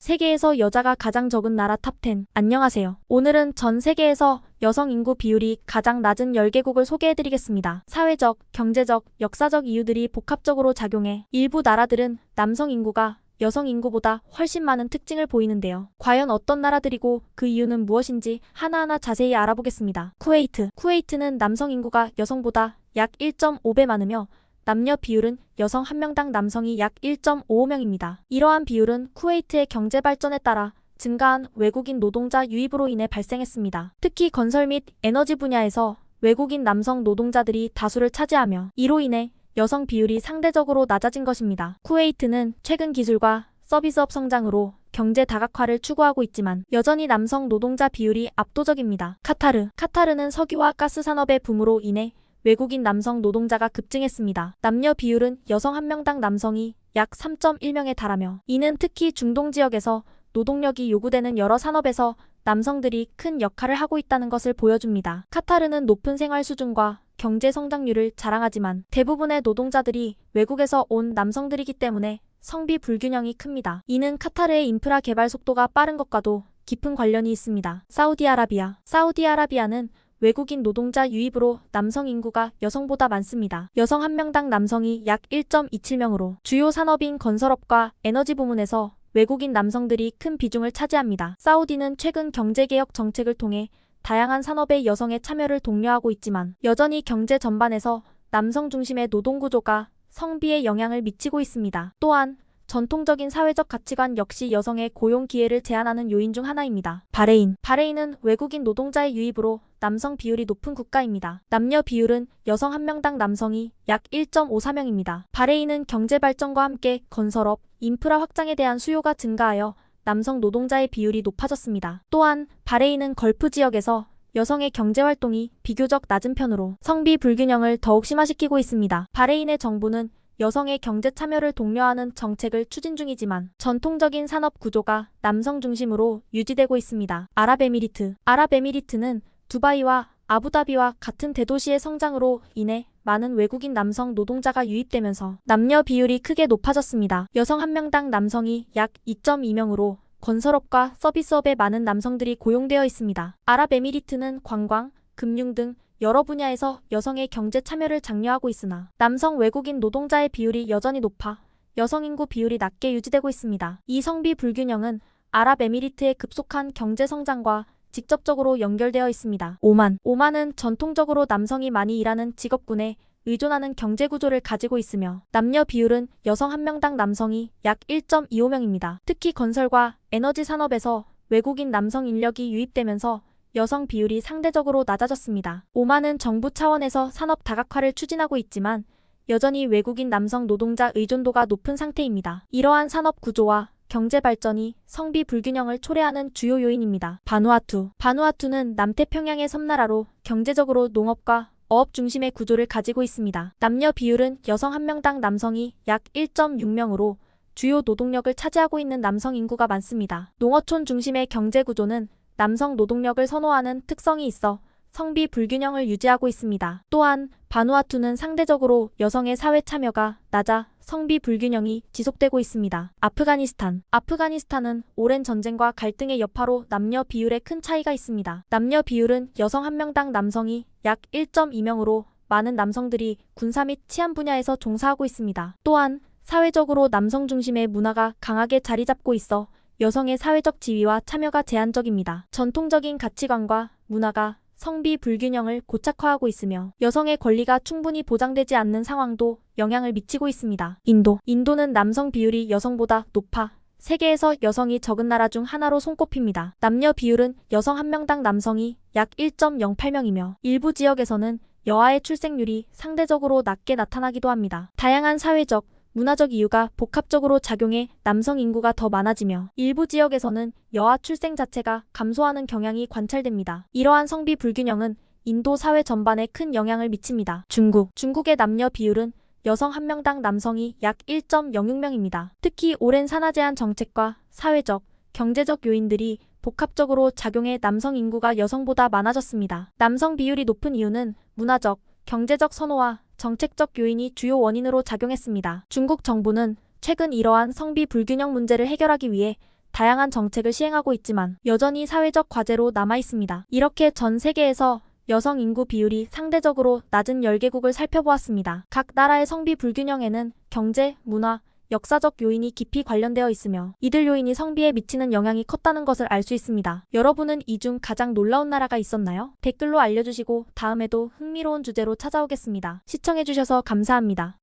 세계에서 여자가 가장 적은 나라 탑10. 안녕하세요. 오늘은 전 세계에서 여성 인구 비율이 가장 낮은 10개국을 소개해드리겠습니다. 사회적, 경제적, 역사적 이유들이 복합적으로 작용해 일부 나라들은 남성 인구가 여성 인구보다 훨씬 많은 특징을 보이는데요. 과연 어떤 나라들이고 그 이유는 무엇인지 하나하나 자세히 알아보겠습니다. 쿠웨이트. 쿠웨이트는 남성 인구가 여성보다 약 1.5배 많으며 남녀 비율은 여성 1명당 남성이 약 1.55명입니다. 이러한 비율은 쿠웨이트의 경제 발전에 따라 증가한 외국인 노동자 유입으로 인해 발생했습니다. 특히 건설 및 에너지 분야에서 외국인 남성 노동자들이 다수를 차지하며 이로 인해 여성 비율이 상대적으로 낮아진 것입니다. 쿠웨이트는 최근 기술과 서비스업 성장으로 경제 다각화를 추구하고 있지만 여전히 남성 노동자 비율이 압도적입니다. 카타르. 카타르는 석유와 가스 산업의 붐으로 인해 외국인 남성 노동자가 급증했습니다. 남녀 비율은 여성 1명당 남성이 약 3.1명에 달하며 이는 특히 중동 지역에서 노동력이 요구되는 여러 산업에서 남성들이 큰 역할을 하고 있다는 것을 보여줍니다. 카타르는 높은 생활 수준과 경제 성장률을 자랑하지만 대부분의 노동자들이 외국에서 온 남성들이기 때문에 성비 불균형이 큽니다. 이는 카타르의 인프라 개발 속도가 빠른 것과도 깊은 관련이 있습니다. 사우디아라비아. 사우디아라비아는 외국인 노동자 유입으로 남성 인구가 여성보다 많습니다. 여성 1명당 남성이 약 1.27명으로 주요 산업인 건설업과 에너지 부문에서 외국인 남성들이 큰 비중을 차지합니다. 사우디는 최근 경제개혁 정책을 통해 다양한 산업의 여성의 참여를 독려하고 있지만 여전히 경제 전반에서 남성 중심의 노동구조가 성비에 영향을 미치고 있습니다. 또한 전통적인 사회적 가치관 역시 여성의 고용 기회를 제한하는 요인 중 하나입니다. 바레인. 바레인은 외국인 노동자의 유입으로 남성 비율이 높은 국가입니다. 남녀 비율은 여성 1명당 남성이 약 1.54명입니다. 바레인은 경제 발전과 함께 건설업, 인프라 확장에 대한 수요가 증가하여 남성 노동자의 비율이 높아졌습니다. 또한 바레인은 걸프 지역에서 여성의 경제활동이 비교적 낮은 편으로 성비 불균형을 더욱 심화시키고 있습니다. 바레인의 정부는 여성의 경제 참여를 독려하는 정책을 추진 중이지만 전통적인 산업 구조가 남성 중심으로 유지되고 있습니다. 아랍에미리트. 아랍에미리트는 두바이와 아부다비와 같은 대도시의 성장으로 인해 많은 외국인 남성 노동자가 유입되면서 남녀 비율이 크게 높아졌습니다. 여성 1명당 남성이 약 2.2명으로 건설업과 서비스업에 많은 남성들이 고용되어 있습니다. 아랍에미리트는 관광, 금융 등 여러 분야에서 여성의 경제 참여를 장려하고 있으나 남성 외국인 노동자의 비율이 여전히 높아 여성 인구 비율이 낮게 유지되고 있습니다. 이 성비 불균형은 아랍에미리트의 급속한 경제 성장과 직접적으로 연결되어 있습니다. 오만. 오만은 전통적으로 남성이 많이 일하는 직업군에 의존하는 경제 구조를 가지고 있으며 남녀 비율은 여성 1명당 남성이 약 1.25명입니다. 특히 건설과 에너지 산업에서 외국인 남성 인력이 유입되면서 여성 비율이 상대적으로 낮아졌습니다. 오만은 정부 차원에서 산업 다각화를 추진하고 있지만 여전히 외국인 남성 노동자 의존도가 높은 상태입니다. 이러한 산업 구조와 경제 발전이 성비 불균형을 초래하는 주요 요인입니다. 바누아투. 바누아투는 남태평양의 섬나라로 경제적으로 농업과 어업 중심의 구조를 가지고 있습니다. 남녀 비율은 여성 1명당 남성이 약 1.6명으로 주요 노동력을 차지하고 있는 남성 인구가 많습니다. 농어촌 중심의 경제 구조는 남성 노동력을 선호하는 특성이 있어 성비 불균형을 유지하고 있습니다. 또한 바누아투는 상대적으로 여성의 사회 참여가 낮아 성비 불균형이 지속되고 있습니다. 아프가니스탄. 아프가니스탄은 오랜 전쟁과 갈등의 여파로 남녀 비율에 큰 차이가 있습니다. 남녀 비율은 여성 1명당 남성이 약 1.2명으로 많은 남성들이 군사 및 치안 분야에서 종사하고 있습니다. 또한 사회적으로 남성 중심의 문화가 강하게 자리 잡고 있어 여성의 사회적 지위와 참여가 제한적입니다. 전통적인 가치관과 문화가 성비 불균형을 고착화하고 있으며 여성의 권리가 충분히 보장되지 않는 상황도 영향을 미치고 있습니다. 인도. 인도는 남성 비율이 여성보다 높아 세계에서 여성이 적은 나라 중 하나로 손꼽힙니다. 남녀 비율은 여성 1명당 남성이 약 1.08명이며 일부 지역에서는 여아의 출생률이 상대적으로 낮게 나타나기도 합니다. 다양한 사회적, 문화적 이유가 복합적으로 작용해 남성 인구가 더 많아지며 일부 지역에서는 여아 출생 자체가 감소하는 경향이 관찰됩니다. 이러한 성비 불균형은 인도 사회 전반에 큰 영향을 미칩니다. 중국. 중국의 남녀 비율은 여성 1명당 남성이 약 1.06명입니다. 특히 오랜 산하 제한 정책과 사회적, 경제적 요인들이 복합적으로 작용해 남성 인구가 여성보다 많아졌습니다. 남성 비율이 높은 이유는 문화적, 경제적 선호와 정책적 요인이 주요 원인으로 작용했습니다. 중국 정부는 최근 이러한 성비 불균형 문제를 해결하기 위해 다양한 정책을 시행하고 있지만 여전히 사회적 과제로 남아 있습니다. 이렇게 전 세계에서 여성 인구 비율이 상대적으로 낮은 10개국을 살펴보았습니다. 각 나라의 성비 불균형에는 경제, 문화, 역사적 요인이 깊이 관련되어 있으며 이들 요인이 성비에 미치는 영향이 컸다는 것을 알 수 있습니다. 여러분은 이 중 가장 놀라운 나라가 있었나요? 댓글로 알려주시고 다음에도 흥미로운 주제로 찾아오겠습니다. 시청해주셔서 감사합니다.